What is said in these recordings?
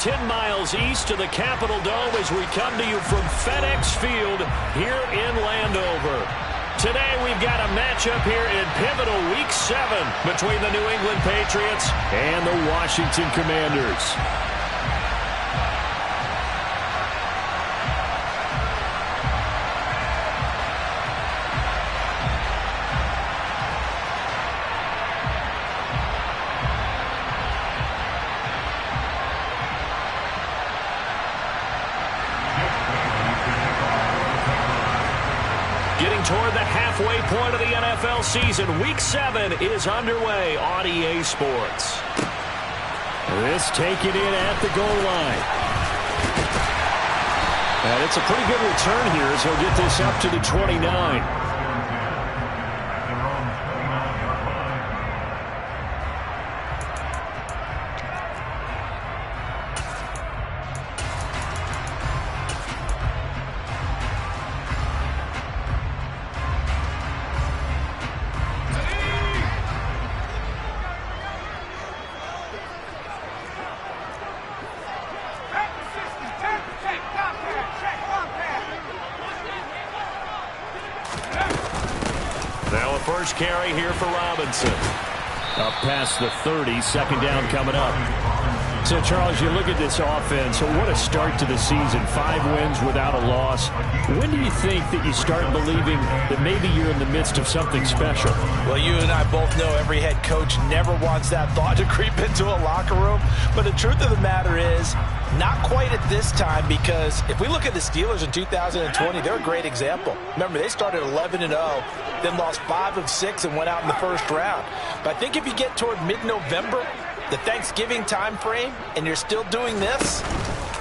10 miles east of the Capitol Dome as we come to you from FedEx Field here in Landover. Today we've got a matchup here in pivotal Week 7 between the New England Patriots and the Washington Commanders. Toward the halfway point of the NFL season, Week 7 is underway on EA Sports. This taken in at the goal line. And it's a pretty good return here as he'll get this up to the 29. Now a first carry here for Robinson. Up past the 30, second down coming up. So, Charles, you look at this offense, what a start to the season. 5 wins without a loss. When do you think that you start believing that maybe you're in the midst of something special? Well, you and I both know every head coach never wants that thought to creep into a locker room. But the truth of the matter is, not quite at this time, because if we look at the Steelers in 2020, they're a great example. Remember, they started 11-0, then lost 5 of 6 and went out in the first round. But I think if you get toward mid-November, the Thanksgiving time frame, and you're still doing this,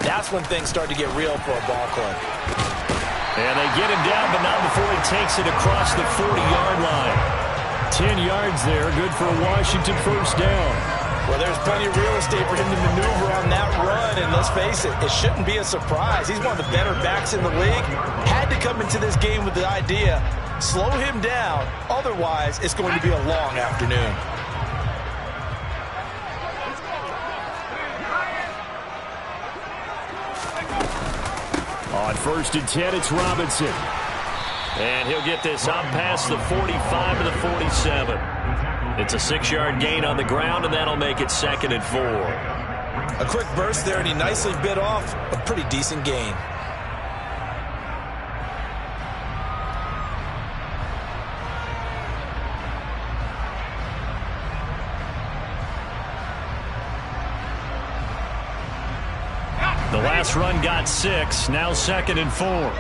that's when things start to get real for a ball club. And they get him down, but not before he takes it across the 40-yard line. 10 yards there, good for a Washington first down. Well, there's plenty of real estate for him to maneuver on that run, and let's face it, it shouldn't be a surprise. He's one of the better backs in the league. Had to come into this game with the idea, slow him down, otherwise it's going to be a long afternoon. On 1st and 10, it's Robinson. And he'll get this up past the 45 to the 47. It's a 6-yard gain on the ground, and that'll make it 2nd and 4. A quick burst there, and he nicely bit off a pretty decent gain. The last run got 6, now 2nd and 4.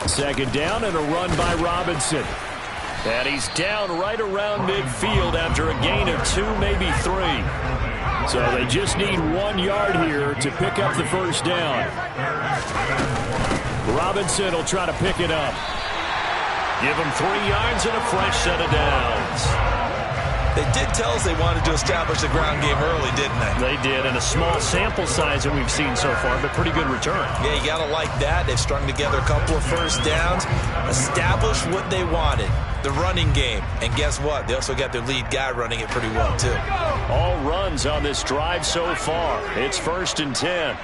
Second down and a run by Robinson. And he's down right around midfield after a gain of 2, maybe 3. So they just need 1 yard here to pick up the first down. Robinson will try to pick it up. Give him 3 yards and a fresh set of downs. They did tell us they wanted to establish the ground game early, didn't they? They did, and a small sample size that we've seen so far, but pretty good return. Yeah, you got to like that. They've strung together a couple of first downs, established what they wanted, the running game. And guess what? They also got their lead guy running it pretty well, too. All runs on this drive so far. It's 1st and 10.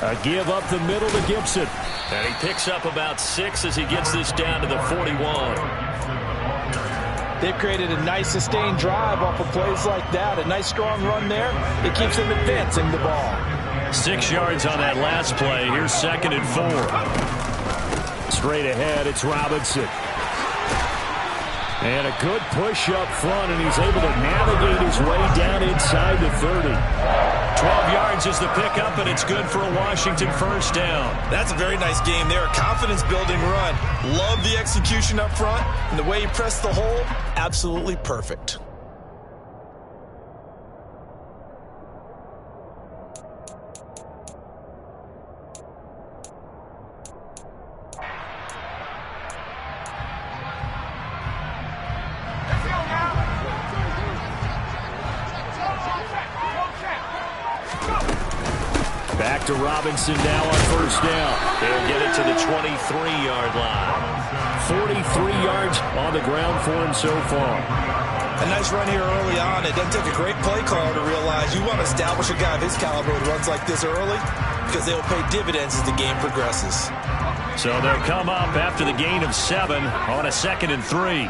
A give up the middle to Gibson. And he picks up about 6 as he gets this down to the 41. They've created a nice sustained drive off of plays like that. A nice strong run there. It keeps them advancing the ball. 6 yards on that last play. Here's 2nd and 4. Straight ahead, it's Robinson. And a good push up front, and he's able to navigate his way down inside the 30. 12 yards is the pickup, and it's good for a Washington first down. That's a very nice game there. A confidence-building run. Love the execution up front, and the way he pressed the hole, absolutely perfect. to Robinson now on first down. They'll get it to the 23-yard line. 43 yards on the ground for him so far. A nice run here early on. It doesn't take a great play caller to realize you want to establish a guy of his caliber who runs like this early because they'll pay dividends as the game progresses. So they'll come up after the gain of 7 on a 2nd and 3.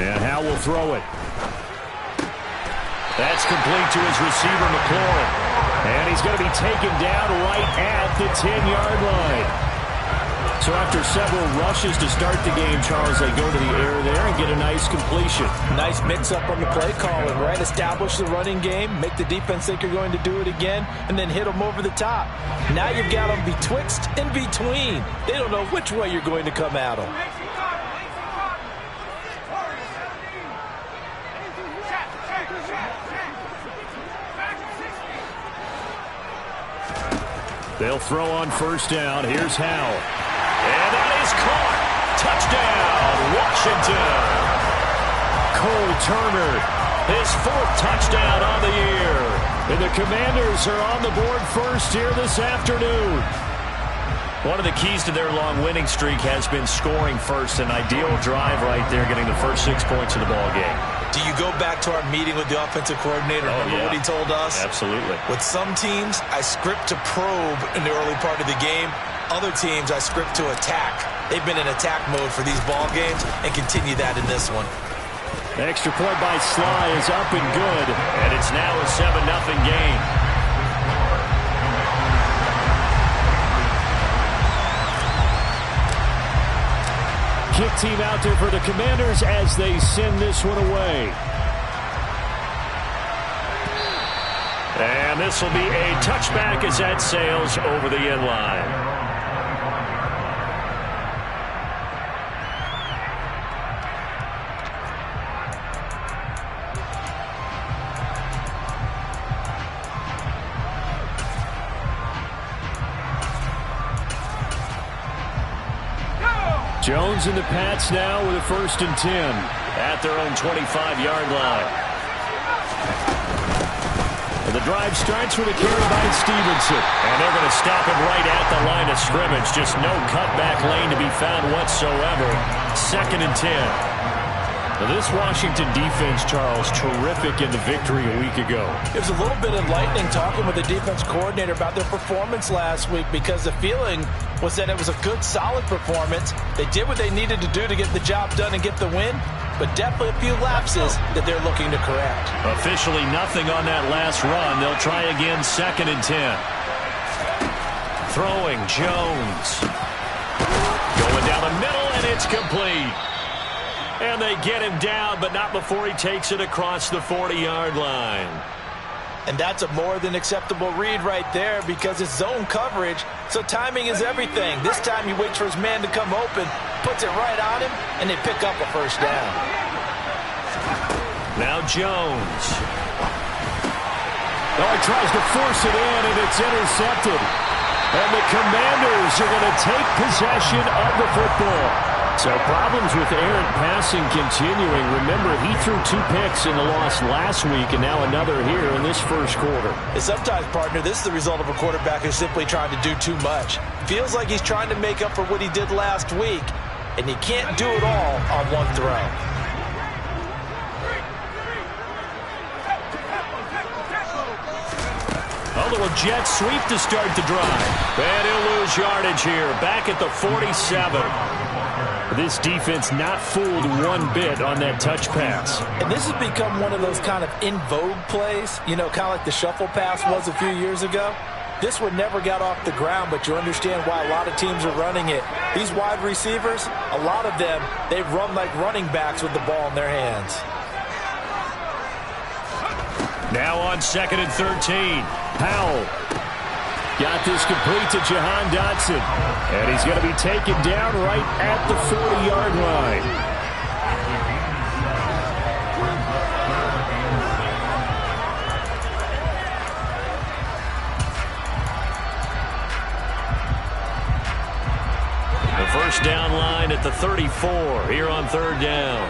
And Howe will throw it. That's complete to his receiver, McLaurin. And he's going to be taken down right at the 10-yard line. So after several rushes to start the game, Charles, they go to the air there and get a nice completion. Nice mix-up on the play calling, right? Establish the running game, make the defense think you're going to do it again, and then hit them over the top. Now you've got them betwixt and between. They don't know which way you're going to come at them. They'll throw on first down. Here's Howe. And that is caught. Touchdown, Washington. Cole Turner, his 4th touchdown on the year. And the Commanders are on the board first here this afternoon. One of the keys to their long winning streak has been scoring first. An ideal drive right there, getting the first 6 points of the ball game. Do you go back to our meeting with the offensive coordinator? Remember what he told us? Absolutely. With some teams, I script to probe in the early part of the game. Other teams, I script to attack. They've been in attack mode for these ball games and continue that in this one. The extra point by Sly is up and good. And it's now a 7-0 game. Kick team out there for the Commanders as they send this one away. And this will be a touchback as that sails over the end line. Jones and the Pats now with a 1st and 10 at their own 25-yard line. And the drive starts with a carry by Stevenson. And they're going to stop him right at the line of scrimmage. Just no cutback lane to be found whatsoever. 2nd and 10. Now this Washington defense, Charles, terrific in the victory a week ago. It was a little bit enlightening talking with the defense coordinator about their performance last week because the feeling was that it was a good, solid performance. They did what they needed to do to get the job done and get the win, but definitely a few lapses that they're looking to correct. Officially nothing on that last run. They'll try again, 2nd and 10. Throwing Jones. Going down the middle, and it's complete. And they get him down, but not before he takes it across the 40-yard line. And that's a more than acceptable read right there because it's zone coverage, so timing is everything. This time he waits for his man to come open, puts it right on him, and they pick up a first down. Now Jones. Oh, he tries to force it in, and it's intercepted. And the Commanders are going to take possession of the football. So problems with errant passing continuing. Remember, he threw 2 picks in the loss last week and now another here in this first quarter. And sometimes, partner, this is the result of a quarterback who's simply trying to do too much. Feels like he's trying to make up for what he did last week, and he can't do it all on one throw. A little jet sweep to start the drive. And he'll lose yardage here, back at the 47. This defense not fooled one bit on that touch pass. And this has become one of those kind of in vogue plays, you know, kind of like the shuffle pass was a few years ago. This one never got off the ground, but you understand why a lot of teams are running it. These wide receivers, a lot of them, they run like running backs with the ball in their hands. Now on 2nd and 13, Powell. Got this complete to Jahan Dotson. And he's going to be taken down right at the 40-yard line. The First down line at the 34 here on third down.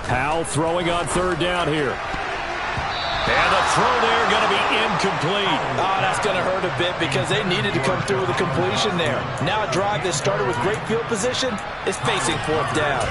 Powell throwing on third down here. And the throw there going to be incomplete. Oh, that's going to hurt a bit because they needed to come through with a completion there. Now a drive that started with great field position is facing fourth down.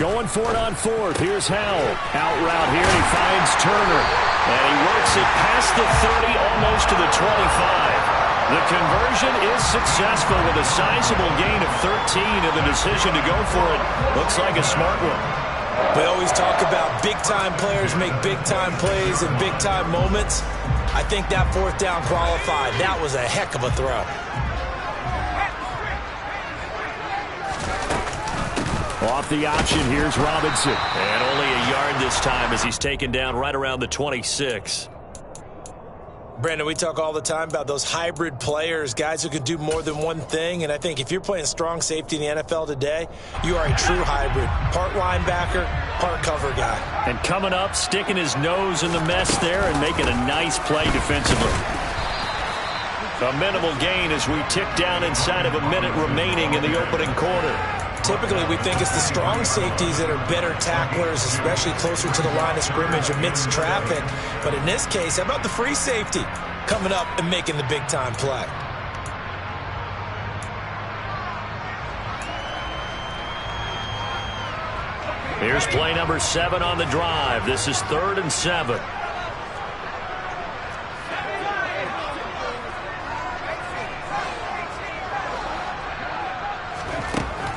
Going for it on fourth. Here's Howell. Out route here. He finds Turner. And he works it past the 30, almost to the 25. The conversion is successful with a sizable gain of 13, and the decision to go for it looks like a smart one. We always talk about big-time players make big-time plays in big-time moments. I think that fourth down qualified. That was a heck of a throw. Off the option, here's Robinson. And only a yard this time as he's taken down right around the 26. Brandon, we talk all the time about those hybrid players, guys who can do more than one thing. And I think if you're playing strong safety in the NFL today, you are a true hybrid. Part linebacker, part cover guy. And coming up, sticking his nose in the mess there and making a nice play defensively. A minimal gain as we tick down inside of a minute remaining in the opening quarter. Typically, we think it's the strong safeties that are better tacklers, especially closer to the line of scrimmage amidst traffic. But in this case, how about the free safety coming up and making the big-time play? Here's play number 7 on the drive. This is 3rd and 7.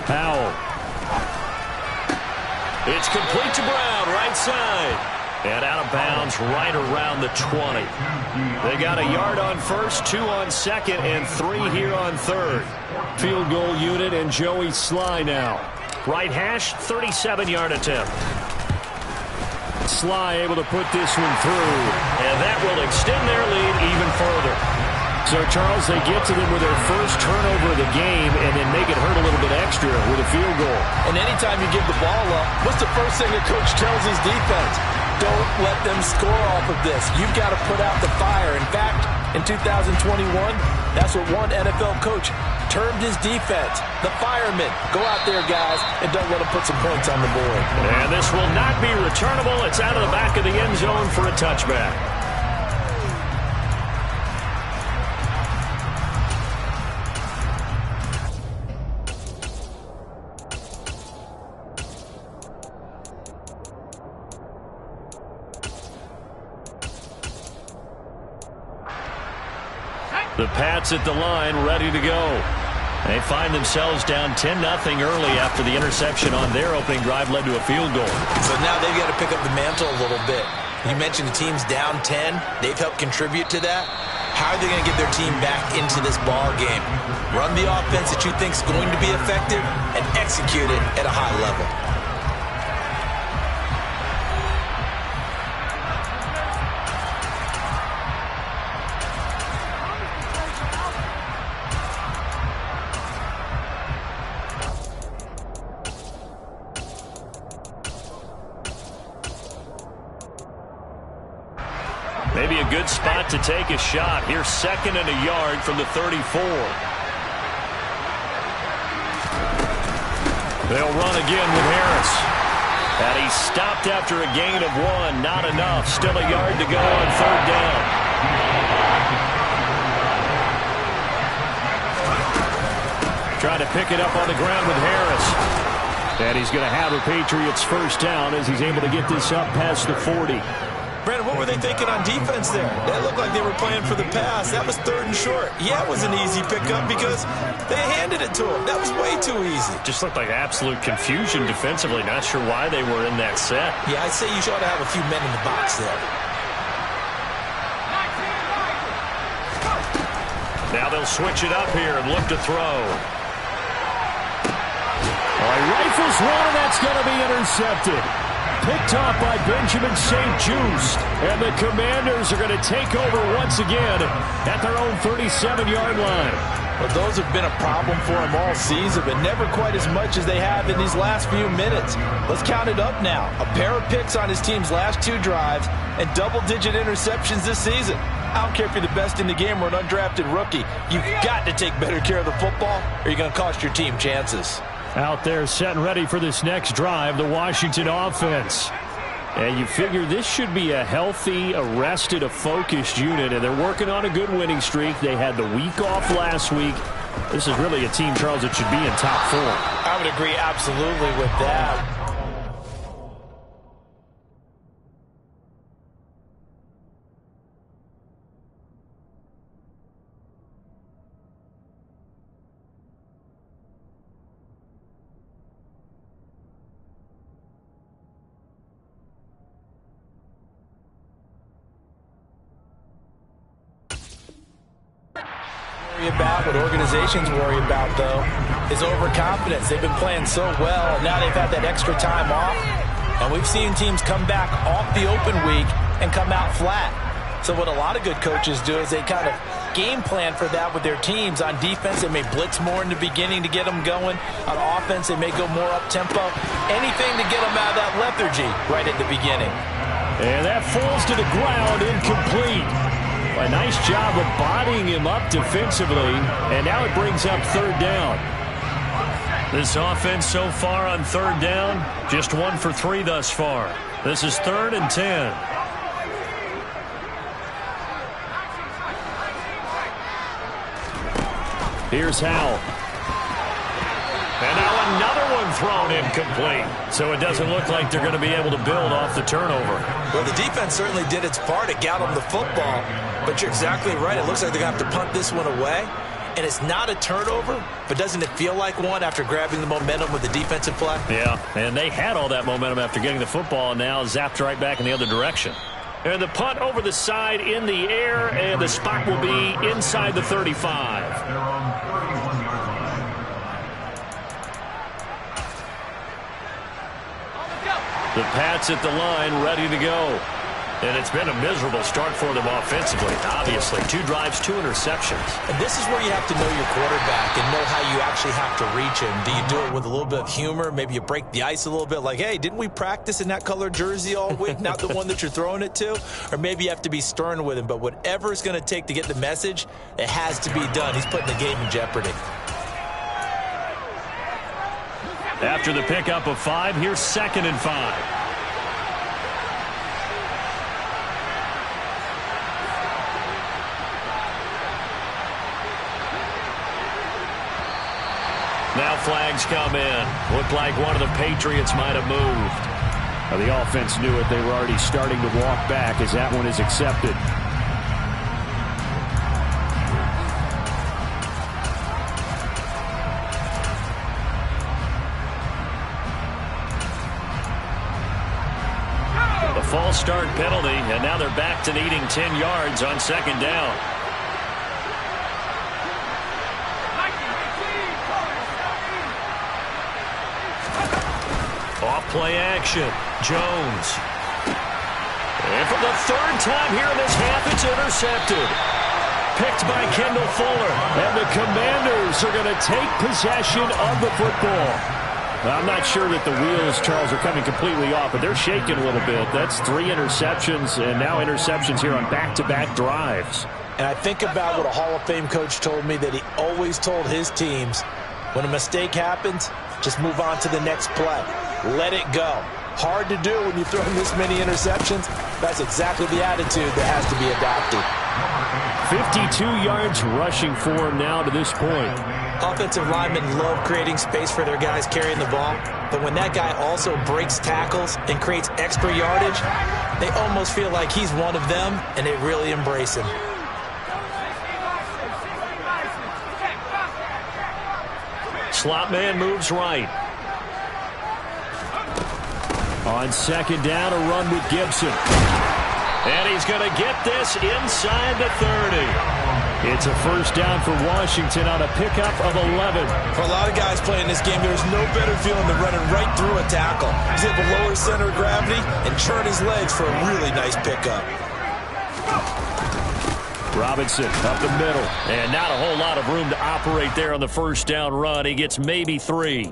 Powell. It's complete to Brown, right side. And out of bounds right around the 20. They got a yard on first, 2 on second, and 3 here on third. Field goal unit and Joey Sly now. Right hash, 37-yard attempt. Sly able to put this one through. And that will extend their lead even further. So, Charles, they get to them with their first turnover of the game and then make it hurt a little bit extra with a field goal. And anytime you give the ball up, what's the first thing a coach tells his defense? Don't let them score off of this. You've got to put out the fire. In fact, in 2021, that's what one NFL coach termed his defense, the firemen. Go out there, guys, and don't let them put some points on the board. And this will not be returnable. It's out of the back of the end zone for a touchback. The Pats at the line, ready to go. They find themselves down 10-0 early after the interception on their opening drive led to a field goal. So now they've got to pick up the mantle a little bit. You mentioned the team's down 10. They've helped contribute to that. How are they going to get their team back into this ball game? Run the offense that you think is going to be effective and execute it at a high level. Maybe a good spot to take a shot. Here's 2nd and a yard from the 34. They'll run again with Harris. And he's stopped after a gain of 1. Not enough. Still a yard to go on 3rd down. Trying to pick it up on the ground with Harris. And he's going to have a Patriots first down as he's able to get this up past the 40. Brandon, what were they thinking on defense there? That looked like they were playing for the pass. That was 3rd and short. Yeah, it was an easy pickup because they handed it to him. That was way too easy. Just looked like absolute confusion defensively. Not sure why they were in that set. Yeah, I'd say you ought to have a few men in the box there. Now they'll switch it up here and look to throw. He rifles one, and that's going to be intercepted. Picked off by Benjamin St. Just. And the Commanders are going to take over once again at their own 37-yard line. Well, those have been a problem for him all season, but never quite as much as they have in these last few minutes. Let's count it up now. A pair of picks on his team's last 2 drives and double-digit interceptions this season. I don't care if you're the best in the game or an undrafted rookie. You've got to take better care of the football or you're going to cost your team chances. Out there set and ready for this next drive, the Washington offense. And you figure this should be a healthy, a rested, a focused unit, and they're working on a good winning streak. They had the week off last week. This is really a team, Charles, that should be in top 4. I would agree absolutely with that. About what organizations worry about, though, is overconfidence. They've been playing so well, and now they've had that extra time off, and we've seen teams come back off the open week and come out flat. So what a lot of good coaches do is they kind of game plan for that with their teams. On defense, they may blitz more in the beginning to get them going. On offense, they may go more up-tempo. Anything to get them out of that lethargy right at the beginning. And that falls to the ground, incomplete. A nice job of bodying him up defensively, and now it brings up 3rd down. This offense so far on 3rd down, just 1 for 3 thus far. This is 3rd and 10. Here's Howell. And now another one thrown incomplete. So it doesn't look like they're going to be able to build off the turnover. Well, the defense certainly did its part to get them the football. But you're exactly right. It looks like they're going to have to punt this one away. And it's not a turnover, but doesn't it feel like one after grabbing the momentum with the defensive play? Yeah, and they had all that momentum after getting the football, and now zapped right back in the other direction. And the punt over the side in the air, and the spot will be inside the 35. The Pats at the line, ready to go. And it's been a miserable start for them offensively, obviously. 2 drives, 2 interceptions. And this is where you have to know your quarterback and know how you actually have to reach him. Do you do it with a little bit of humor? Maybe you break the ice a little bit like, hey, didn't we practice in that colored jersey all week? Not the one that you're throwing it to? Or maybe you have to be stern with him. But whatever it's going to take to get the message, it has to be done. He's putting the game in jeopardy. After the pickup of 5, here's 2nd and 5. Now flags come in. Looked like one of the Patriots might have moved. Now the offense knew it. They were already starting to walk back as that one is accepted. The false start penalty, and now they're back to needing 10 yards on 2nd down. Off-play action. Jones. And for the 3rd time here in this half, it's intercepted. Picked by Kendall Fuller. And the Commanders are going to take possession of the football. I'm not sure that the wheels, Charles, are coming completely off, but they're shaking a little bit. That's 3 interceptions, and now interceptions here on back-to-back drives. And I think about what a Hall of Fame coach told me, that he always told his teams, when a mistake happens, just move on to the next play. Let it go. Hard to do when you throw this many interceptions. That's exactly the attitude that has to be adopted. 52 yards rushing for him now to this point. Offensive linemen love creating space for their guys carrying the ball, but when that guy also breaks tackles and creates extra yardage, they almost feel like he's one of them, and they really embrace him. Slot man moves right. On second down, a run with Gibson. And he's going to get this inside the 30. It's a first down for Washington on a pickup of 11. For a lot of guys playing this game, there's no better feeling than running right through a tackle. He's able to lower his center of gravity and churn his legs for a really nice pickup. Robinson up the middle. And not a whole lot of room to operate there on the first down run. He gets maybe 3.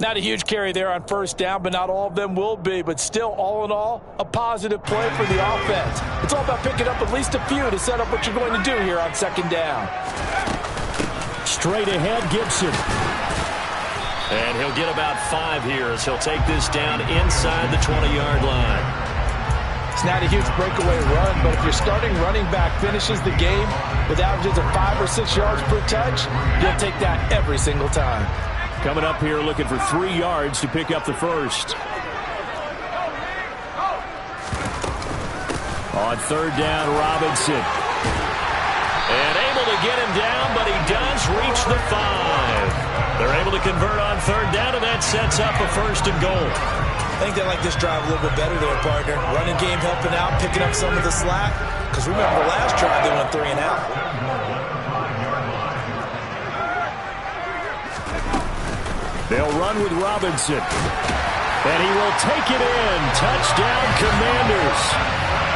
Not a huge carry there on first down, but not all of them will be. But still, all in all, a positive play for the offense. It's all about picking up at least a few to set up what you're going to do here on second down. Straight ahead, Gibson. And he'll get about 5 here as he'll take this down inside the 20-yard line. It's not a huge breakaway run, but if your starting running back finishes the game with averages of 5 or 6 yards per touch, you'll take that every single time. Coming up here looking for 3 yards to pick up the first. On third down, Robinson. And able to get him down, but he does reach the 5. They're able to convert on third down, and that sets up a first and goal. I think they like this drive a little bit better there, partner. Running game helping out, picking up some of the slack. Because remember, the last drive they went 3 and out. They'll run with Robinson. And he will take it in. Touchdown, Commanders.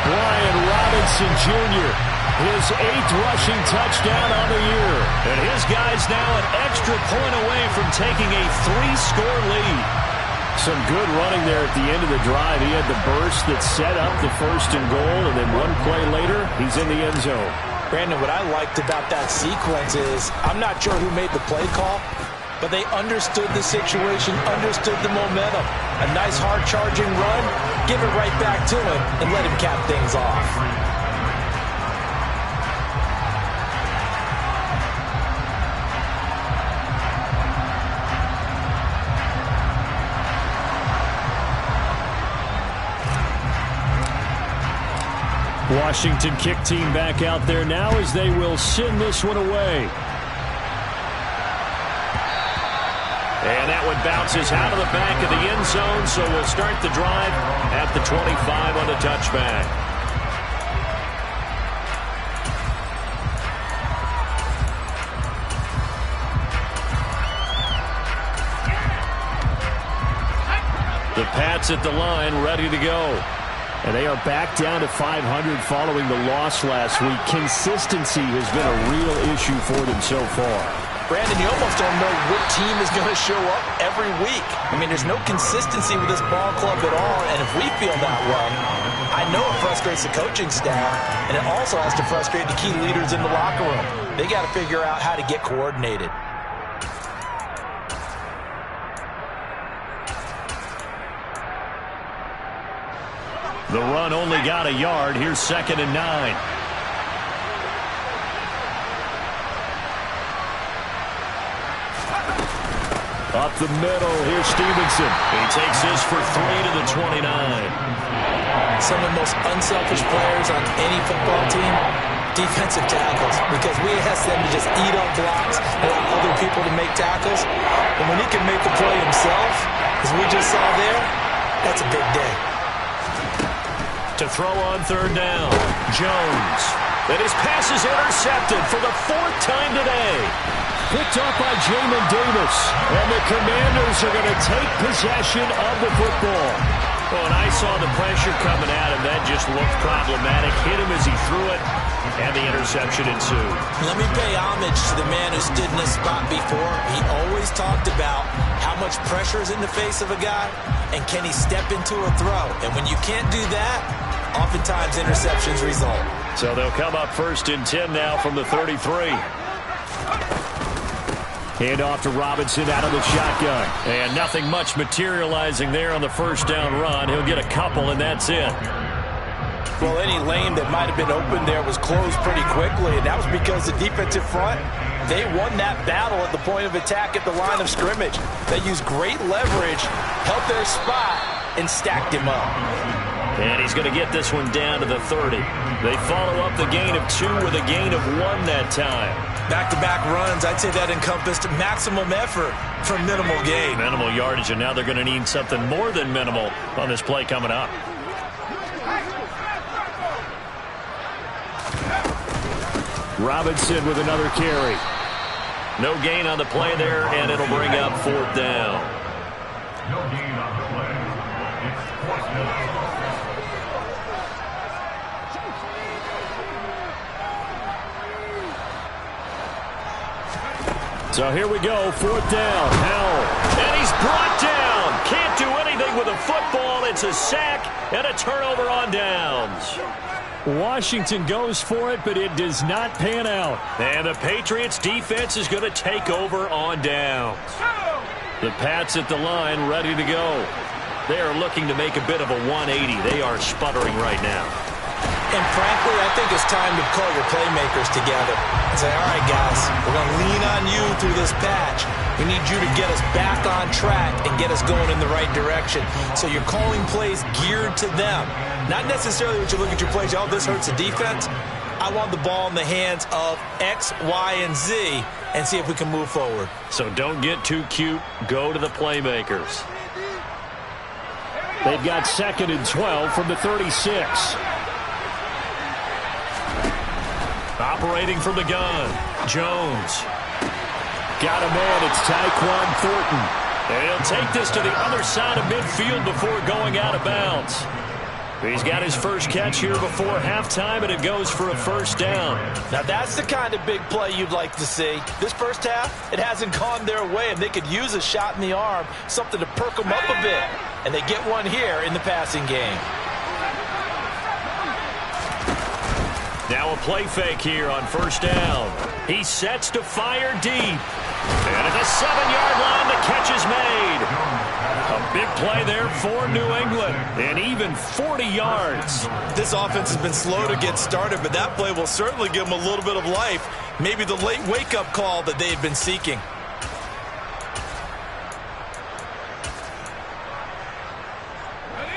Brian Robinson Jr., his 8th rushing touchdown on the year. And his guys now an extra point away from taking a 3-score lead. Some good running there at the end of the drive. He had the burst that set up the first and goal, and then one play later, he's in the end zone. Brandon, what I liked about that sequence is I'm not sure who made the play call, but they understood the situation, understood the momentum. A nice hard-charging run, give it right back to him, and let him cap things off. Washington kick team back out there now as they will send this one away. And that one bounces out of the back of the end zone, so we'll start the drive at the 25 on the touchback. The Pats at the line, ready to go. And they are back down to 500 following the loss last week. Consistency has been a real issue for them so far. Brandon, you almost don't know what team is going to show up every week. I mean, there's no consistency with this ball club at all, and if we feel that way, I know it frustrates the coaching staff, and it also has to frustrate the key leaders in the locker room. They got to figure out how to get coordinated. The run only got a yard. Here's 2nd and 9. Up the middle. Here's Stevenson. He takes this for 3 to the 29. Some of the most unselfish players on any football team, defensive tackles, because we ask them to just eat up blocks and allow other people to make tackles. And when he can make the play himself, as we just saw there, that's a big day. To throw on third down, Jones. And his pass is intercepted for the 4th time today. Picked up by Jamin Davis. And the Commanders are going to take possession of the football. Oh, and I saw the pressure coming at him. That just looked problematic. Hit him as he threw it, and the interception ensued. Let me pay homage to the man who stood in this spot before. He always talked about how much pressure is in the face of a guy, and can he step into a throw. And when you can't do that, oftentimes interceptions result. So they'll come up 1st and 10 now from the 33. Hand off to Robinson out of the shotgun. And nothing much materializing there on the first down run. He'll get a couple, and that's it. Well, any lane that might have been open there was closed pretty quickly, and that was because the defensive front They won that battle at the point of attack at the line of scrimmage. They used great leverage, held their spot, and stacked him up. And he's going to get this one down to the 30. They follow up the gain of 2 with a gain of 1 that time. Back-to-back runs, I'd say that encompassed maximum effort for minimal gain. Minimal yardage, and now they're going to need something more than minimal on this play coming up. Robinson with another carry. No gain on the play there, and it'll bring up 4th down. No gain on the play. It's 4th down. So here we go, 4th down. Howell. And he's brought down. Can't do anything with a football. It's a sack and a turnover on downs. Washington goes for it, but it does not pan out. And the Patriots defense is going to take over on downs. The Pats at the line ready to go. They are looking to make a bit of a 180. They are sputtering right now. And frankly, I think it's time to call your playmakers together and say, all right, guys, we're going to lean on you through this patch. We need you to get us back on track and get us going in the right direction. So you're calling plays geared to them. Not necessarily when you look at your plays, oh, this hurts the defense. I want the ball in the hands of X, Y, and Z and see if we can move forward. So don't get too cute. Go to the playmakers. They've got 2nd and 12 from the 36. Operating from the gun, Jones. Got a man, it's Tyquan Thornton. And he'll take this to the other side of midfield before going out of bounds. He's got his first catch here before halftime, and it goes for a 1st down. Now that's the kind of big play you'd like to see. This first half, it hasn't gone their way, and they could use a shot in the arm, something to perk them up a bit. And they get one here in the passing game. Now a play fake here on 1st down. He sets to fire deep. And at the 7-yard line, the catch is made. A big play there for New England. And even 40 yards. This offense has been slow to get started, but that play will certainly give them a little bit of life. Maybe the late wake-up call that they had been seeking.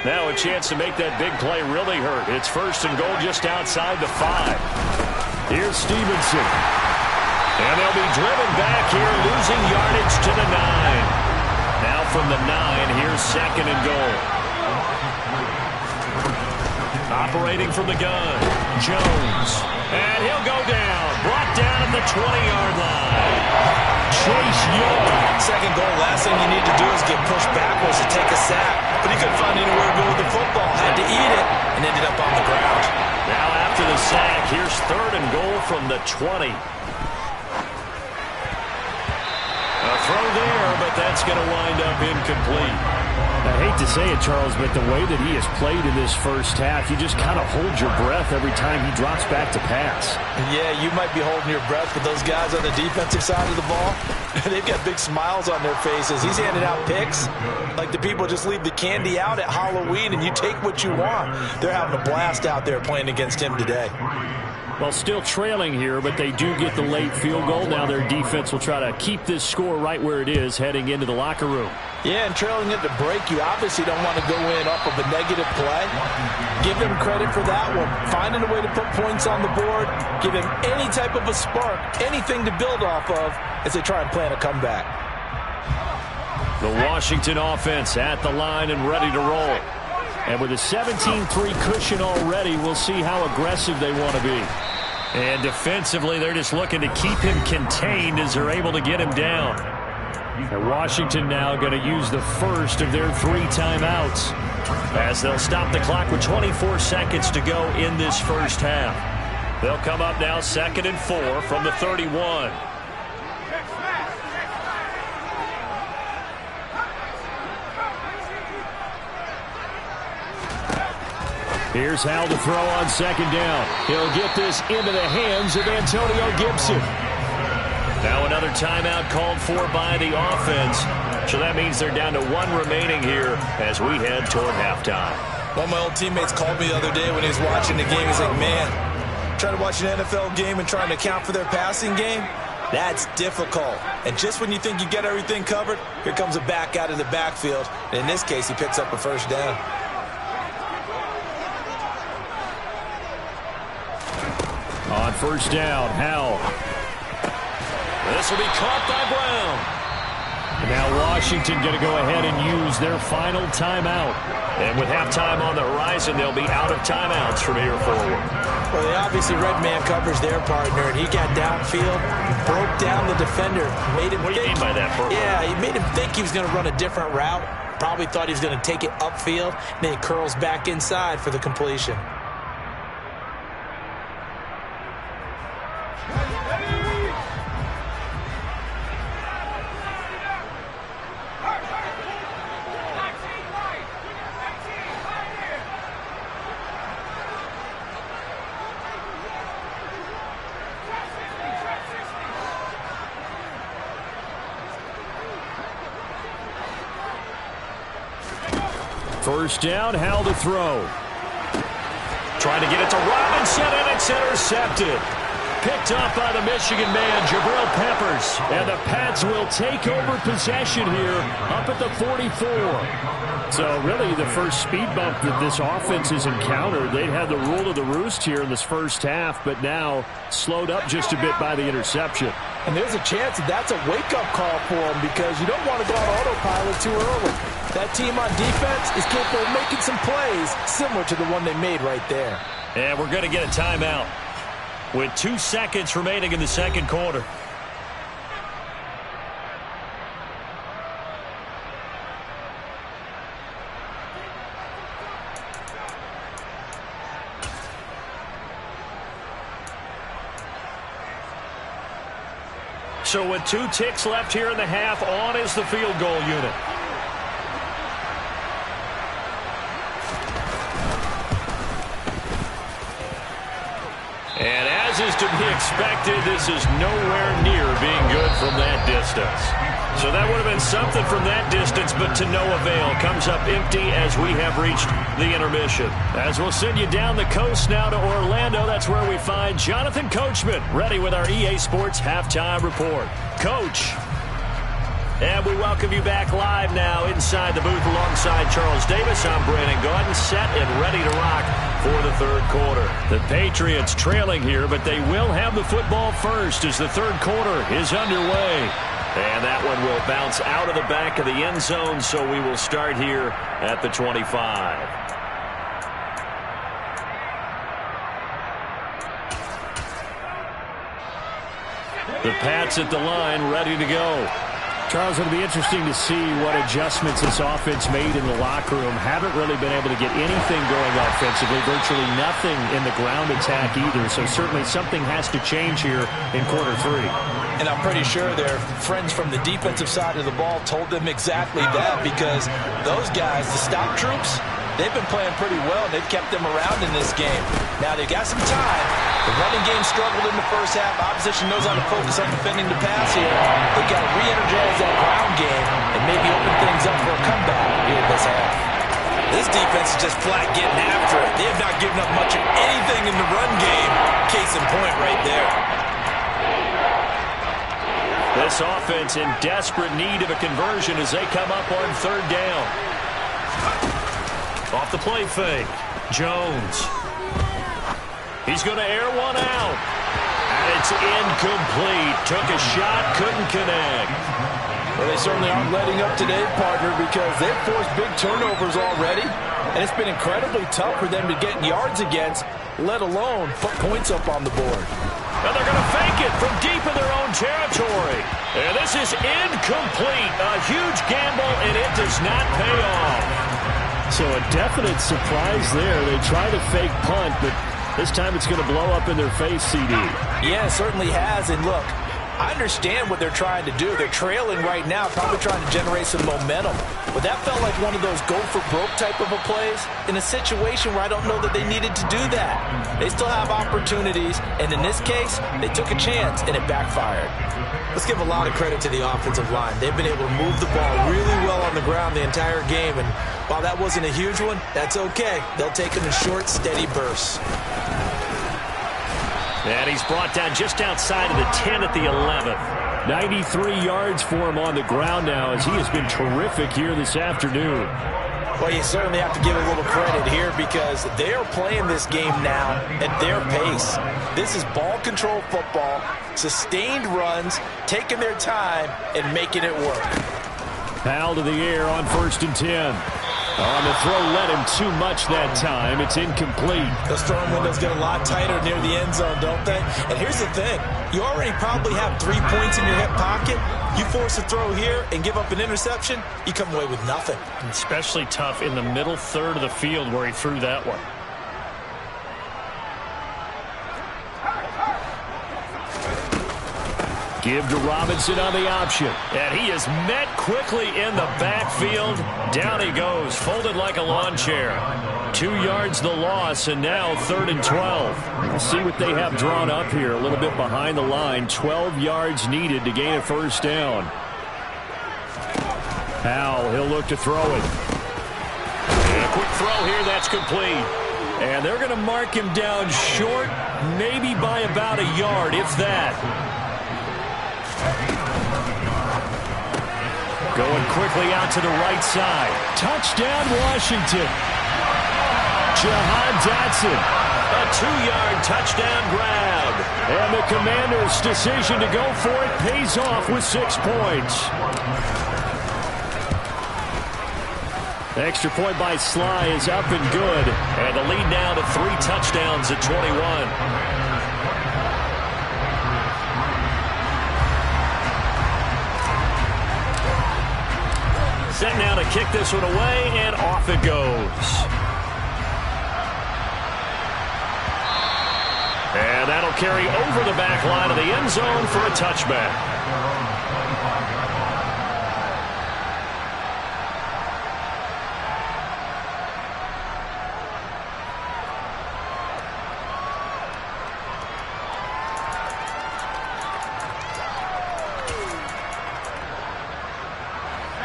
Now a chance to make that big play really hurt. It's 1st and goal just outside the 5. Here's Stevenson. And they'll be driven back here, losing yardage to the 9. Now from the 9, here's 2nd and goal. Operating from the gun, Jones. And he'll go down. Brought down at the 20-yard line. Chase Young. 2nd goal, last thing you need to do is get pushed backwards to take a sack. But he couldn't find anywhere to go with the football. Had to eat it and ended up on the ground. Now after the sack, here's 3rd and goal from the 20. A throw there, but that's going to wind up incomplete. I hate to say it, Charles, but the way that he has played in this first half, you just kind of hold your breath every time he drops back to pass. Yeah, you might be holding your breath, but those guys on the defensive side of the ball, they've got big smiles on their faces. He's handing out picks like the people just leave the candy out at Halloween and you take what you want. They're having a blast out there playing against him today. Well, still trailing here, but they do get the late field goal. Now their defense will try to keep this score right where it is heading into the locker room. Yeah, and trailing it to break, you obviously don't want to go in off of a negative play. Give them credit for that one. Finding a way to put points on the board, give them any type of a spark, anything to build off of as they try and plan a comeback. The Washington offense at the line and ready to roll. And with a 17-3 cushion already, we'll see how aggressive they want to be. And defensively, they're just looking to keep him contained as they're able to get him down. And Washington now going to use the first of their 3 timeouts, as they'll stop the clock with 24 seconds to go in this first half. They'll come up now 2nd and 4 from the 31. Here's Howell to throw on 2nd down. He'll get this into the hands of Antonio Gibson. Now another timeout called for by the offense. So that means they're down to 1 remaining here as we head toward halftime. One of my old teammates called me the other day when he was watching the game. He's like, man, trying to watch an NFL game and trying to account for their passing game, That's difficult. And just when you think you get everything covered, here comes a back out of the backfield. And in this case, he picks up a first down. On first down, Howell. This will be caught by Brown. And now Washington going to go ahead and use their final timeout. And with halftime on the horizon, they'll be out of timeouts from here forward. Well, they obviously red man covers their partner, and he got downfield, broke down the defender, made him What do you mean by that, Burt? Yeah, he made him think he was going to run a different route. Probably thought he was going to take it upfield, and then he curls back inside for the completion. First down, Howell to throw. Trying to get it to Robinson, and it's intercepted. Picked up by the Michigan man, Jabril Peppers. And the Pats will take over possession here up at the 44. So really the first speed bump that this offense has encountered. They'd had the rule of the roost here in this first half, but now slowed up just a bit by the interception. And there's a chance that that's a wake-up call for them because you don't want to go on autopilot too early. That team on defense is capable of making some plays similar to the one they made right there. And we're going to get a timeout with 2 seconds remaining in the second quarter. So with 2 ticks left here in the half, on is the field goal unit. And as is to be expected, this is nowhere near being good from that distance. So that would have been something from that distance, but to no avail. Comes up empty as we have reached the intermission. As we'll send you down the coast now to Orlando, that's where we find Jonathan Coachman, ready with our EA Sports Halftime Report. Coach. And we welcome you back live now inside the booth alongside Charles Davis. I'm Brandon Gaudin, set and ready to rock for the third quarter. The Patriots trailing here, but they will have the football first as the third quarter is underway. And that one will bounce out of the back of the end zone, so we will start here at the 25. The Pats at the line, ready to go. Charles, it'll be interesting to see what adjustments this offense made in the locker room. Haven't really been able to get anything going offensively, virtually nothing in the ground attack either. So certainly something has to change here in quarter 3. And I'm pretty sure their friends from the defensive side of the ball told them exactly that because those guys, the stop troops, they've been playing pretty well, and they've kept them around in this game. Now, they've got some time. The running game struggled in the first half. Opposition knows how to focus on defending the pass here. They've got to re-energize that ground game and maybe open things up for a comeback here in this half. This defense is just flat getting after it. They have not given up much of anything in the run game. Case in point right there. This offense in desperate need of a conversion as they come up on third down. Off the play fake. Jones. He's going to air one out. And it's incomplete. Took a shot, couldn't connect. Well, they certainly aren't letting up today, partner, because they've forced big turnovers already. And it's been incredibly tough for them to get yards against, let alone put points up on the board. And they're going to fake it from deep in their own territory. And this is incomplete. A huge gamble, and it does not pay off. So a definite surprise there. They try to fake punt, but this time it's going to blow up in their face, CD. Yeah, it certainly has. And look, I understand what they're trying to do. They're trailing right now, probably trying to generate some momentum. But that felt like one of those go-for-broke type of a plays in a situation where I don't know that they needed to do that. They still have opportunities, and in this case, they took a chance, and it backfired. Let's give a lot of credit to the offensive line. They've been able to move the ball really well on the ground the entire game, and while that wasn't a huge one, that's okay. They'll take them in short, steady bursts. And he's brought down just outside of the 10 at the 11th. 93 yards for him on the ground now as he has been terrific here this afternoon. Well, you certainly have to give a little credit here because they are playing this game now at their pace. This is ball control football, sustained runs, taking their time and making it work. Foul to the air on 1st and 10. On the throw, led him too much that time. It's incomplete. Those throwing windows get a lot tighter near the end zone, don't they? And here's the thing. You already probably have 3 points in your hip pocket. You force a throw here and give up an interception, you come away with nothing. Especially tough in the middle third of the field where he threw that one. Give to Robinson on the option. And he is met quickly in the backfield. Down he goes, folded like a lawn chair. 2 yards the loss, and now 3rd and 12. We'll see what they have drawn up here. A little bit behind the line. 12 yards needed to gain a 1st down. Powell, he'll look to throw it. And a quick throw here, that's complete. And they're going to mark him down short, maybe by about a yard, if that. Going quickly out to the right side. Touchdown, Washington. Jahan Dotson. A 2-yard touchdown grab. And the Commanders' decision to go for it pays off with 6 points. The extra point by Sly is up and good. And the lead now to 3 touchdowns at 21. Set now to kick this one away, and off it goes. And that'll carry over the back line of the end zone for a touchback.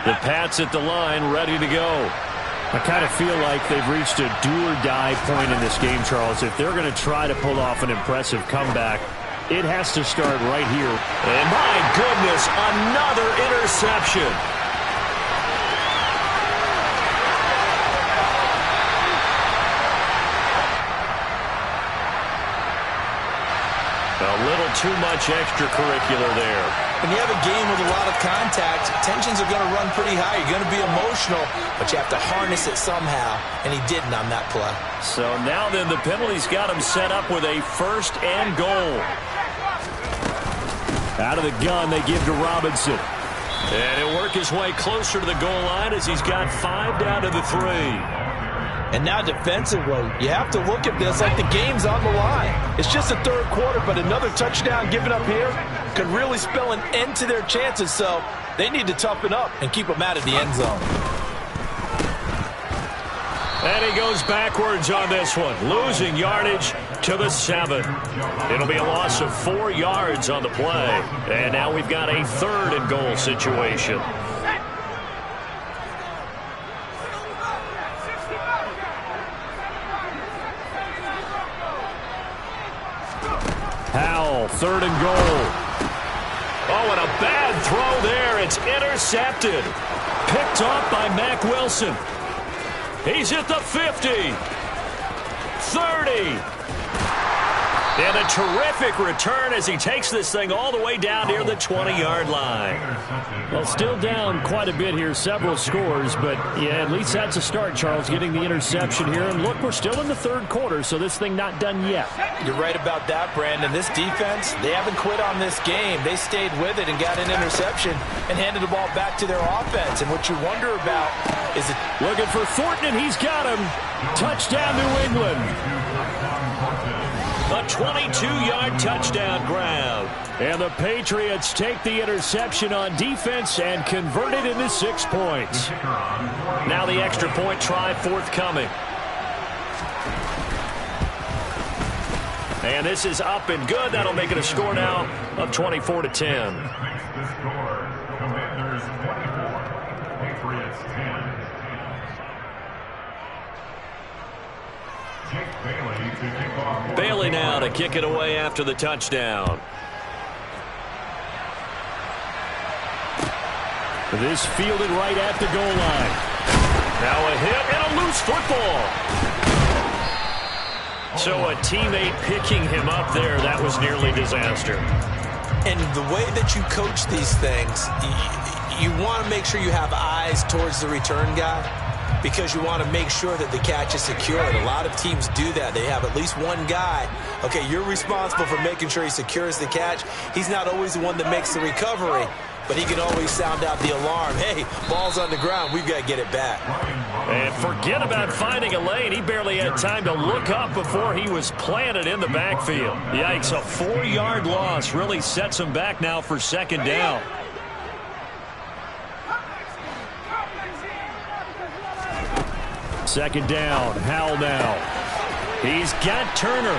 The Pats at the line, ready to go. I kind of feel like they've reached a do-or-die point in this game, Charles. If they're going to try to pull off an impressive comeback, it has to start right here. And my goodness, another interception. A little too much extracurricular there. When you have a game with a lot of contact, tensions are going to run pretty high. You're going to be emotional, but you have to harness it somehow, and he didn't on that play. So now then the penalty's got him set up with a 1st and goal. Out of the gun, they give to Robinson. And he'll work his way closer to the goal line as he's got 5 down to the 3. And now defensively, you have to look at this like the game's on the line. It's just the 3rd quarter, but another touchdown given up here could really spell an end to their chances. So they need to toughen up and keep them out of the end zone. And he goes backwards on this one, losing yardage to the 7. It'll be a loss of 4 yards on the play. And now we've got a 3rd and goal situation. Powell, 3rd and goal. Oh, and a bad throw there. It's intercepted. Picked off by Mack Wilson. He's at the 50. 30. And a terrific return as he takes this thing all the way down near the 20-yard line. Well, still down quite a bit here, several scores, but yeah, at least that's a start, Charles, getting the interception here. And look, we're still in the 3rd quarter, so this thing not done yet. You're right about that, Brandon. This defense, they haven't quit on this game. They stayed with it and got an interception and handed the ball back to their offense. And what you wonder about is it... Looking for Thornton, and he's got him. Touchdown, New England. A 22-yard touchdown grab. And the Patriots take the interception on defense and convert it into 6 points. Now the extra point try forthcoming. And this is up and good. That'll make it a score now of 24-10. The score, Commanders 24, Patriots 10. Bailey now to kick it away after the touchdown. This fielded right at the goal line. Now a hit and a loose football. So a teammate picking him up there, that was nearly disaster. And the way that you coach these things, you want to make sure you have eyes towards the return guy because you want to make sure that the catch is secured. A lot of teams do that. They have at least one guy. Okay, you're responsible for making sure he secures the catch. He's not always the one that makes the recovery, but he can always sound out the alarm. Hey, ball's on the ground. We've got to get it back. And forget about finding a lane. He barely had time to look up before he was planted in the backfield. Yikes, a 4-yard loss really sets him back now for second down. Second down, Howell now. He's got Turner.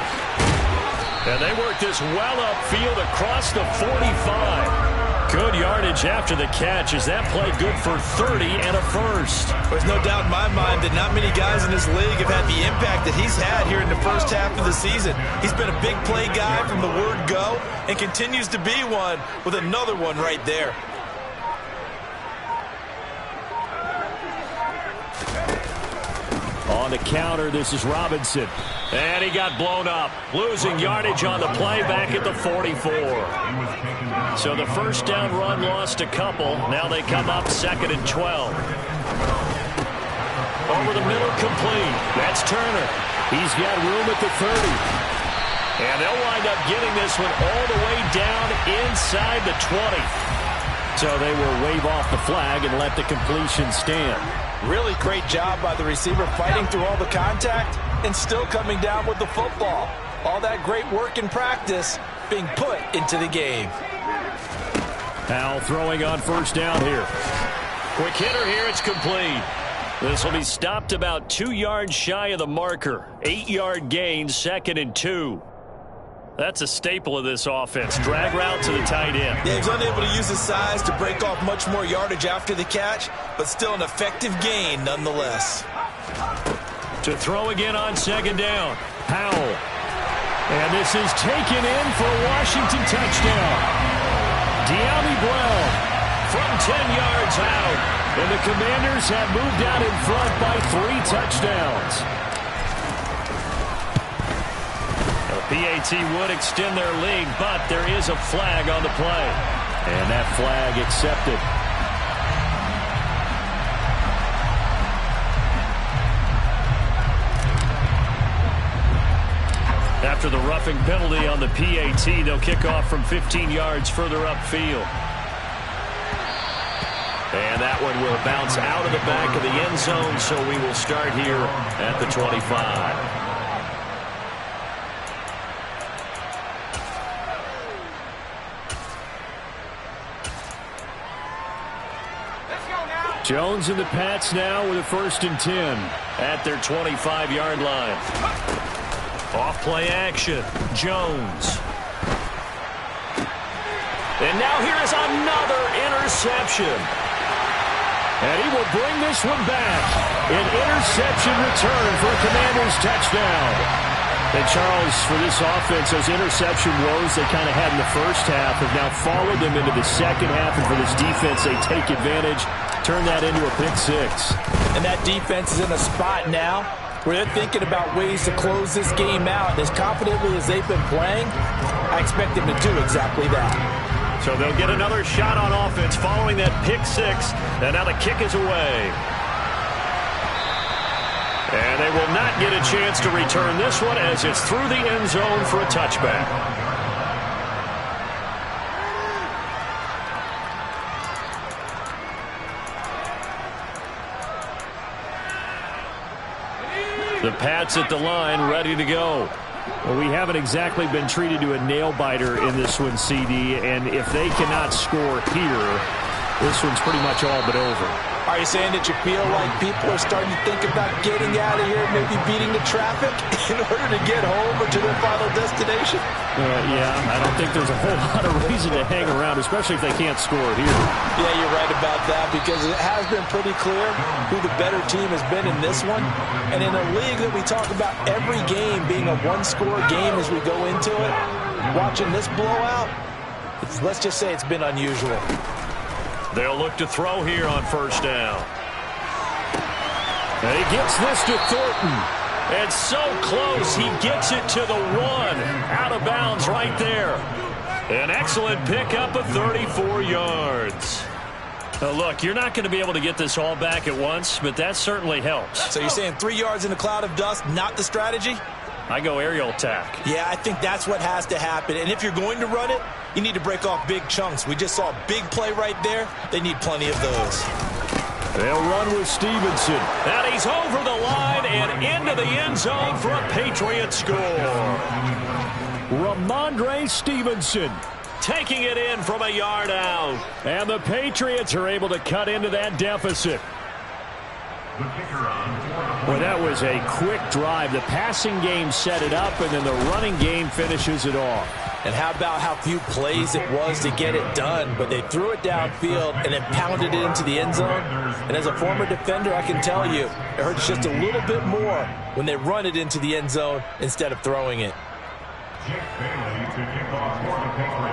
And they work this well upfield across the 45. Good yardage after the catch as that play good for 30 and a first. There's no doubt in my mind that not many guys in this league have had the impact that he's had here in the first half of the season. He's been a big play guy from the word go and continues to be one with another one right there. On the counter, this is Robinson. And he got blown up, losing yardage on the play back at the 44. So the first down run lost a couple. Now they come up 2nd and 12. Over the middle, complete. That's Turner. He's got room at the 30. And they'll wind up getting this one all the way down inside the 20. So they will wave off the flag and let the completion stand. Really great job by the receiver fighting through all the contact and still coming down with the football. All that great work in practice being put into the game. Howell throwing on first down here. Quick hitter here, it's complete. This will be stopped about 2 yards shy of the marker. 8-yard gain, 2nd and 2. That's a staple of this offense. Drag route to the tight end. Yeah, he's unable to use his size to break off much more yardage after the catch, but still an effective gain nonetheless. To throw again on 2nd down. Howell. And this is taken in for a Washington touchdown. De'Ami Brown from 10 yards out. And the Commanders have moved out in front by 3 touchdowns. PAT would extend their lead, but there is a flag on the play. And that flag accepted. After the roughing penalty on the PAT, they'll kick off from 15 yards further upfield. And that one will bounce out of the back of the end zone, so we will start here at the 25. Jones and the Pats now with a 1st and 10 at their 25-yard line. Off-play action. Jones. And now here is another interception. And he will bring this one back. An interception return for a Commanders touchdown. And Charles, for this offense, those interception woes they kind of had in the first half have now followed them into the second half. And for this defense, they take advantage, turn that into a pick 6. And that defense is in a spot now where they're thinking about ways to close this game out. As confidently as they've been playing, I expect them to do exactly that. So they'll get another shot on offense following that pick 6. And now the kick is away. And they will not get a chance to return this one as it's through the end zone for a touchback. The Pats at the line, ready to go. Well, we haven't exactly been treated to a nail-biter in this one, CD, and if they cannot score here, This one's pretty much all but over. Are you saying that you feel like people are starting to think about getting out of here, maybe beating the traffic in order to get home or to their final destination? Yeah, I don't think there's a whole lot of reason to hang around, especially if they can't score here. Yeah, you're right about that, because it has been pretty clear who the better team has been in this one. And in a league that we talk about every game being a one-score game as we go into it, watching this blowout, let's just say it's been unusual. They'll look to throw here on first down. And he gets this to Thornton. And so close, he gets it to the 1. Out of bounds right there. An excellent pickup of 34 yards. Look, you're not going to be able to get this all back at once, but that certainly helps. So you're saying 3 yards in a cloud of dust, not the strategy? I go aerial attack. Yeah, I think that's what has to happen. And if you're going to run it, you need to break off big chunks. We just saw a big play right there. They need plenty of those. They'll run with Stevenson. And he's over the line and into the end zone for a Patriot score. Ramondre Stevenson taking it in from a yard out. And the Patriots are able to cut into that deficit. Well, that was a quick drive. The passing game set it up, and then the running game finishes it off. And how about how few plays it was to get it done, but they threw it downfield and then pounded it into the end zone. And as a former defender, I can tell you, it hurts just a little bit more when they run it into the end zone instead of throwing it.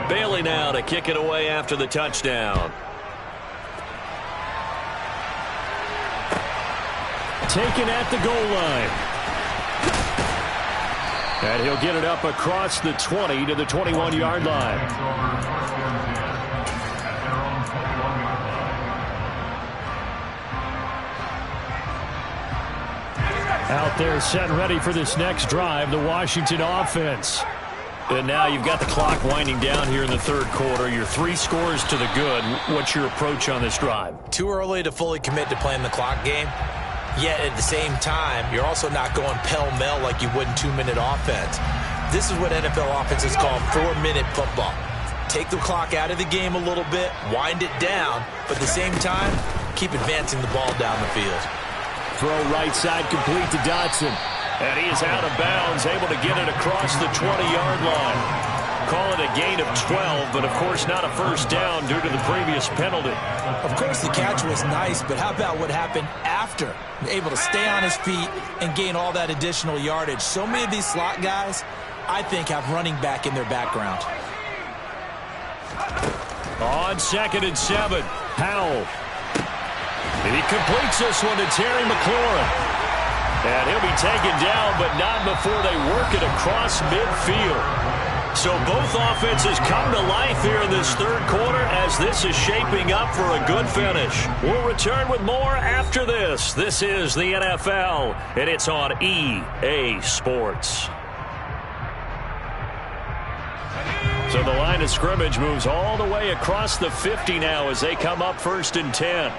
Bailey now to kick it away after the touchdown. Taken at the goal line. And he'll get it up across the 20 to the 21-yard line. Out there set and ready for this next drive, the Washington offense. And now you've got the clock winding down here in the third quarter. Your 3 scores to the good. What's your approach on this drive? Too early to fully commit to playing the clock game. Yet at the same time, you're also not going pell-mell like you would in 2-minute offense. This is what NFL offenses call 4-minute football. Take the clock out of the game a little bit, wind it down, but at the same time, keep advancing the ball down the field. Throw right side complete to Dotson. And he is out of bounds, able to get it across the 20-yard line. Call it a gain of 12, but of course not a first down due to the previous penalty. Of course the catch was nice, but how about what happened after? Able to stay on his feet and gain all that additional yardage. So many of these slot guys, I think, have running back in their background. On 2nd and 7, Howell. And he completes this one to Terry McLaurin. And he'll be taken down, but not before they work it across midfield. So both offenses come to life here in this third quarter as this is shaping up for a good finish. We'll return with more after this. This is the NFL, and it's on EA Sports. So the line of scrimmage moves all the way across the 50 now as they come up 1st and 10.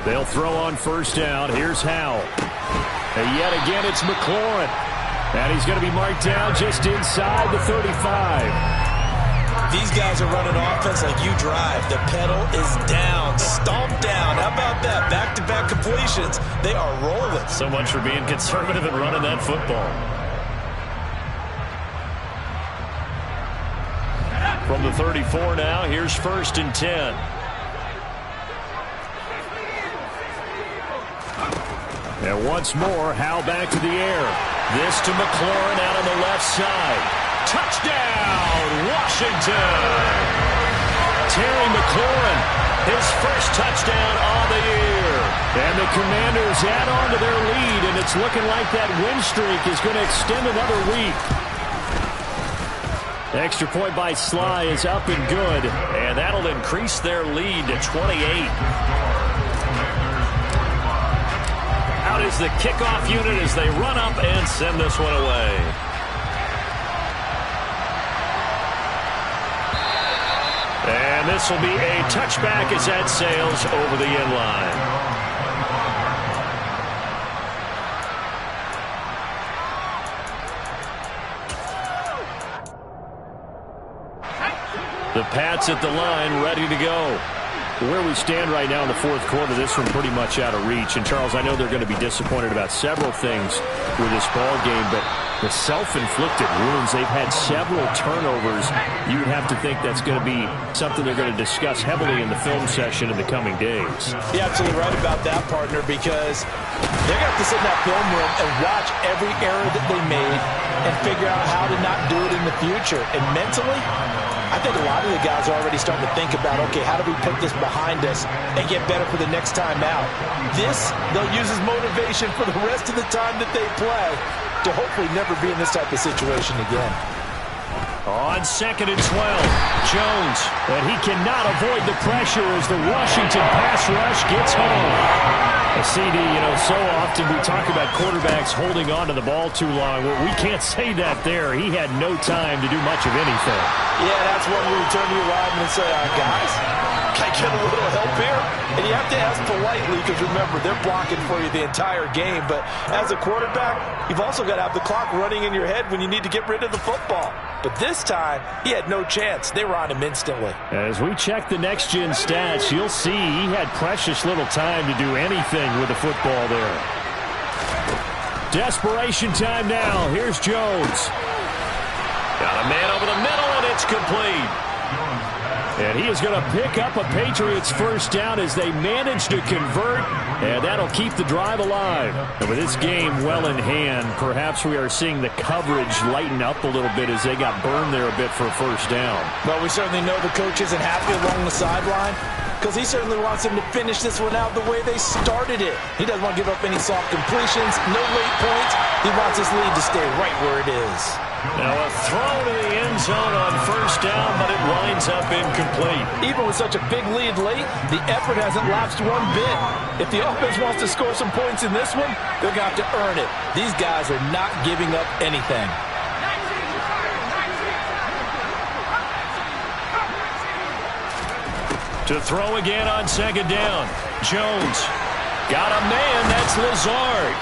They'll throw on first down. Here's Howell. And yet again, it's McLaurin. And he's going to be marked down just inside the 35. These guys are running offense like you drive. The pedal is down, stomped down. How about that? Back-to-back completions. They are rolling. So much for being conservative and running that football. From the 34 now, here's 1st and 10. And once more, Howell back to the air. This to McLaurin out on the left side. Touchdown, Washington! Terry McLaurin, his first touchdown on the year. And the Commanders add on to their lead, and it's looking like that win streak is going to extend another week. Extra point by Sly is up and good, and that'll increase their lead to 28. Out is the kickoff unit as they run up and send this one away. And this will be a touchback as that sails over the end line. The Pats at the line, ready to go. Where we stand right now in the fourth quarter, this one pretty much out of reach. And, Charles, I know they're going to be disappointed about several things with this ball game, but the self-inflicted wounds, they've had several turnovers. You would have to think that's going to be something they're going to discuss heavily in the film session in the coming days. You're absolutely right about that, partner, because they're going to have to sit in that film room and watch every error that they made and figure out how to not do it in the future. And mentally, I think a lot of the guys are already starting to think about, okay, how do we put this behind us and get better for the next time out? This, they'll use as motivation for the rest of the time that they play to hopefully never be in this type of situation again. On 2nd and 12, Jones, and he cannot avoid the pressure as the Washington pass rush gets home. A CD, so often we talk about quarterbacks holding on to the ball too long. Well, we can't say that there. He had no time to do much of anything. Yeah, that's when we turn to your lineman and say, guys, can I get a little help here? And you have to ask politely because, remember, they're blocking for you the entire game. But as a quarterback, you've also got to have the clock running in your head when you need to get rid of the football. But this time, he had no chance. They were on him instantly. As we check the next-gen stats, you'll see he had precious little time to do anything with the football there. Desperation time now. Here's Jones. Got a man over the middle, and it's complete. And he is going to pick up a Patriots first down as they manage to convert, and that'll keep the drive alive. And with this game well in hand, perhaps we are seeing the coverage lighten up a little bit as they got burned there a bit for a first down. Well, we certainly know the coach isn't happy along the sideline because he certainly wants them to finish this one out the way they started it. He doesn't want to give up any soft completions, no late points. He wants his lead to stay right where it is. Now a throw to the end zone on first down, but it winds up incomplete. Even with such a big lead late, the effort hasn't lapsed one bit. If the offense wants to score some points in this one, they're going to have to earn it. These guys are not giving up anything. To throw again on 2nd down. Jones got a man. That's Lazard.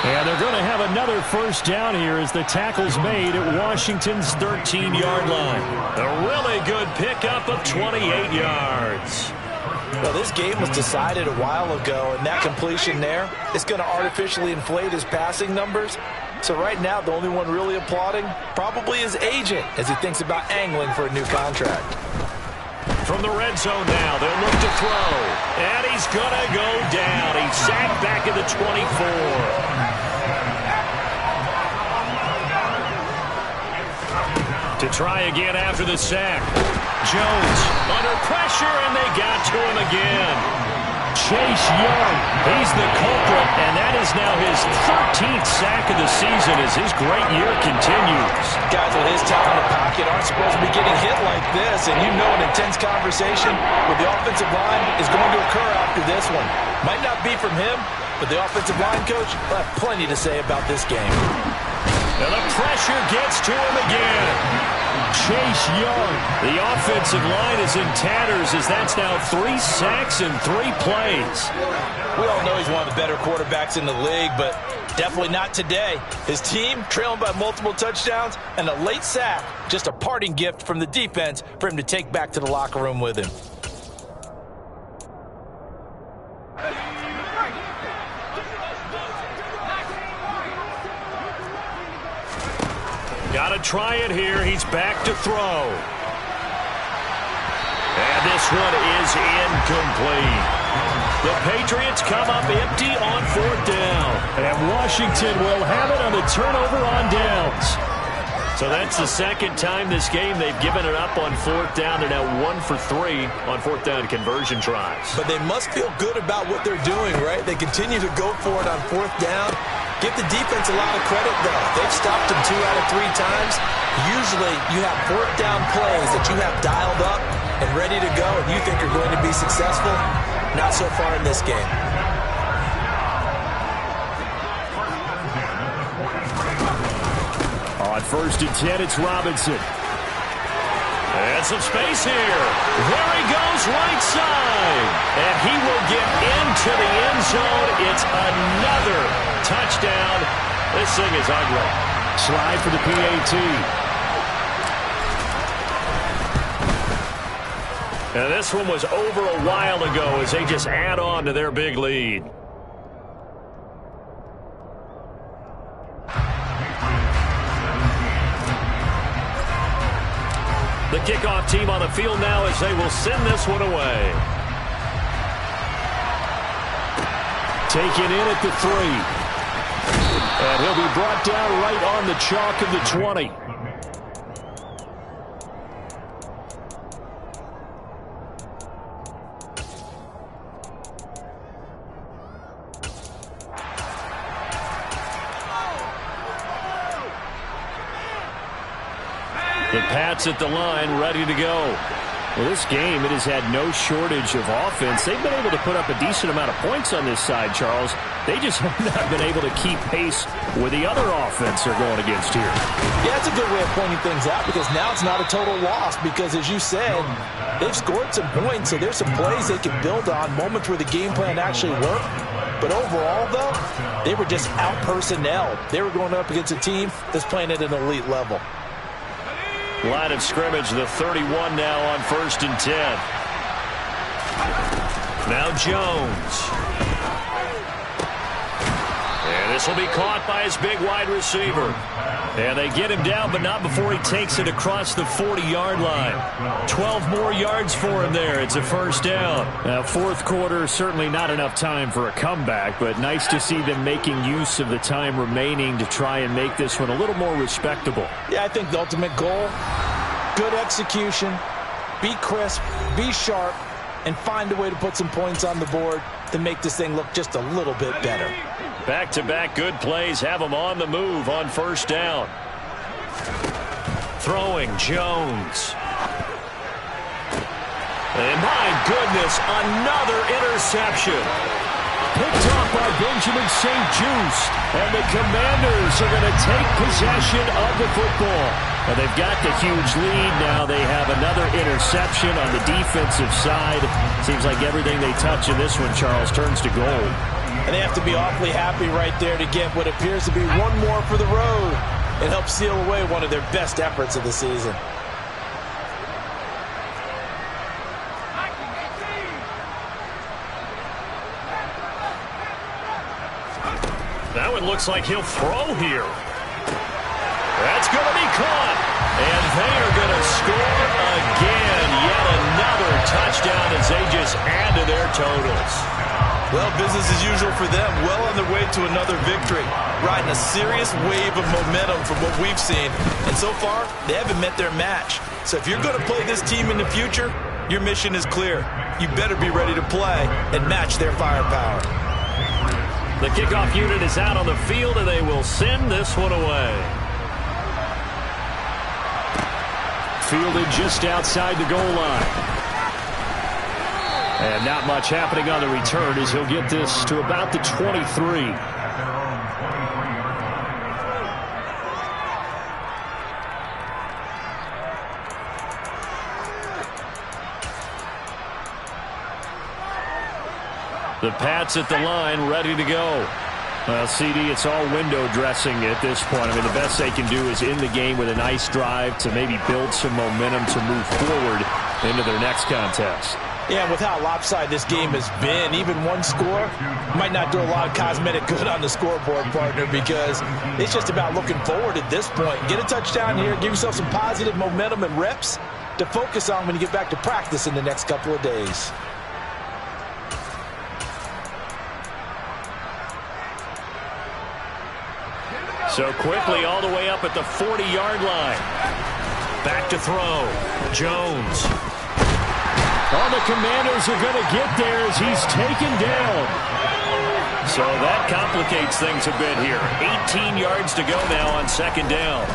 And they're going to have another first down here as the tackle's made at Washington's 13-yard line. A really good pickup of 28 yards. Well, this game was decided a while ago, and that completion there is going to artificially inflate his passing numbers. So right now, the only one really applauding probably his agent as he thinks about angling for a new contract. From the red zone now, they'll look to throw. And he's going to go down. He's sacked back at the 24. To try again after the sack. Jones under pressure, and they got to him again. Chase Young, he's the culprit, and that is now his 13th sack of the season as his great year continues. Guys with his talent in the pocket aren't supposed to be getting hit like this, and you know an intense conversation with the offensive line is going to occur after this one. Might not be from him, but the offensive line coach will have plenty to say about this game. And the pressure gets to him again. Chase Young, the offensive line is in tatters as that's now 3 sacks in 3 plays. We all know he's one of the better quarterbacks in the league, but definitely not today. His team trailing by multiple touchdowns and a late sack, just a parting gift from the defense for him to take back to the locker room with him. Got to try it here. He's back to throw. And this one is incomplete. The Patriots come up empty on 4th down. And Washington will have it on the turnover on downs. So that's the second time this game they've given it up on 4th down. They're now 1 for 3 on 4th down conversion tries. But they must feel good about what they're doing, right? They continue to go for it on 4th down. Give the defense a lot of credit, though. They've stopped them 2 out of 3 times. Usually, you have 4th down plays that you have dialed up and ready to go, and you think are going to be successful. Not so far in this game. On 1st and 10, it's Robinson. And some space here. There he goes, right side. And he will get into the end zone. It's another touchdown. This thing is ugly. Slide for the PAT. And this one was over a while ago as they just add on to their big lead. The kickoff team on the field now as they will send this one away. Taken in at the 3. And he'll be brought down right on the chalk of the 20. The Pats at the line, ready to go. Well, this game, it has had no shortage of offense. They've been able to put up a decent amount of points on this side, Charles. They just have not been able to keep pace with the other offense they're going against here. Yeah, it's a good way of pointing things out because now it's not a total loss because, as you said, they've scored some points, so there's some plays they can build on, moments where the game plan actually worked. But overall, though, they were just out-personnel. They were going up against a team that's playing at an elite level. Line of scrimmage, the 31 now on 1st and 10. Now Jones. And this will be caught by his big wide receiver. And they get him down, but not before he takes it across the 40-yard line. 12 more yards for him there. It's a first down. Now, fourth quarter, certainly not enough time for a comeback, but nice to see them making use of the time remaining to try and make this one a little more respectable. Yeah, I think the ultimate goal, good execution, be crisp, be sharp, and find a way to put some points on the board to make this thing look just a little bit better. Back-to-back good plays have them on the move on first down. Throwing Jones. And my goodness, another interception. Picked off by Benjamin St-Juste. And the Commanders are going to take possession of the football. And they've got the huge lead now. They have another interception on the defensive side. Seems like everything they touch in this one, Charles, turns to gold. And they have to be awfully happy right there to get what appears to be one more for the road and help seal away one of their best efforts of the season. That one looks like he'll throw here. That's going to be caught. And they are going to score again. Yet another touchdown as they just add to their totals. Well, business as usual for them. Well on their way to another victory. Riding a serious wave of momentum from what we've seen. And so far, they haven't met their match. So if you're going to play this team in the future, your mission is clear. You better be ready to play and match their firepower. The kickoff unit is out on the field, and they will send this one away. Fielded just outside the goal line. And not much happening on the return as he'll get this to about the 23. The Pats at the line, ready to go. Well, CD, it's all window dressing at this point. I mean, the best they can do is in the game with a nice drive to maybe build some momentum to move forward into their next contest. Yeah, with how lopsided this game has been, even one score might not do a lot of cosmetic good on the scoreboard, partner, because it's just about looking forward at this point. Get a touchdown here, give yourself some positive momentum and reps to focus on when you get back to practice in the next couple of days. So quickly all the way up at the 40-yard line. Back to throw. Jones. Oh, the Commanders are going to get there as he's taken down. So that complicates things a bit here. 18 yards to go now on second down.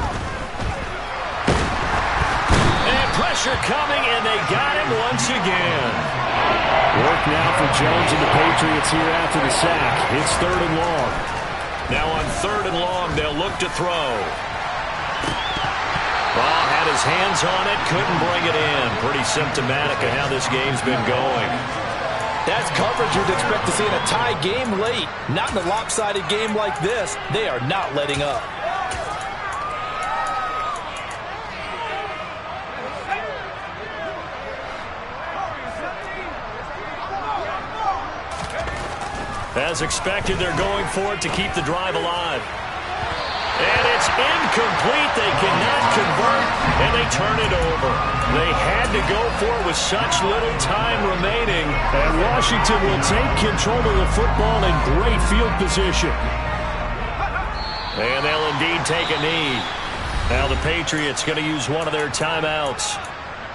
And pressure coming, and they got him once again. Work now for Jones and the Patriots here after the sack. It's third and long. Now on third and long, they'll look to throw. Ball had his hands on it, couldn't bring it in. Pretty symptomatic of how this game's been going. That's coverage you'd expect to see in a tie game late. Not in a lopsided game like this. They are not letting up. As expected, they're going for it to keep the drive alive. And it's incomplete. They cannot convert, and they turn it over. They had to go for it with such little time remaining. And Washington will take control of the football in great field position. And they'll indeed take a knee. Now the Patriots going to use one of their timeouts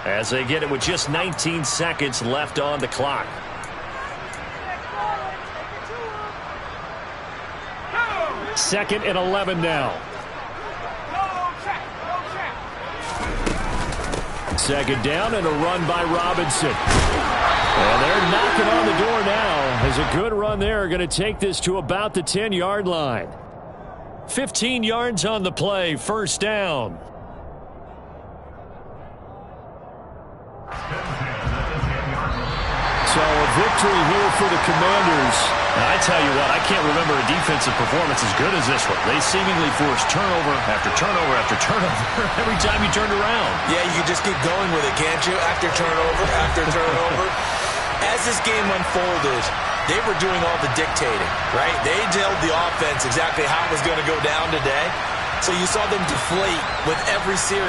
as they get it with just 19 seconds left on the clock. Second and 11 now. Second down and a run by Robinson. And they're knocking on the door now as a good run there. Going to take this to about the 10-yard line. 15 yards on the play, first down. So a victory here for the Commanders. Now, I tell you what, I can't remember a defensive performance as good as this one. They seemingly forced turnover after turnover after turnover every time you turned around. Yeah, you can just keep going with it, can't you? After turnover. As this game unfolded, they were doing all the dictating, right? They told the offense exactly how it was going to go down today. So you saw them deflate with every series.